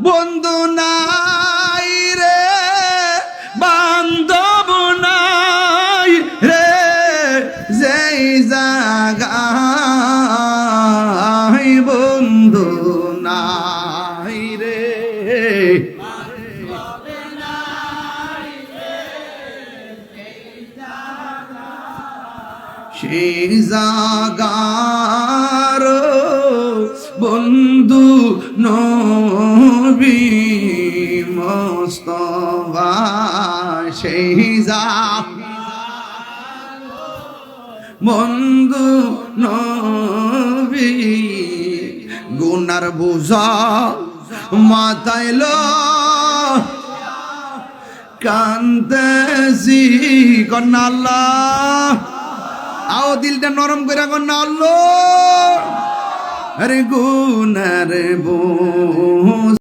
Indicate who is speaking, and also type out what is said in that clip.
Speaker 1: বন্ধু নাই রে, বান্ধব নাই রে, যেই জায়গায় বন্ধু নাই রে, সেই জাগার বন্ধু নবী মুস্তাফা, সেই জাগার বন্ধু নবী। গুনার বোঝা মাথায় লইয়া কান্দেছি কন্যা আল্লাহ, আও দিলটা নরম করে কন্যা আল্লাহ। আরে গুনার বোঝা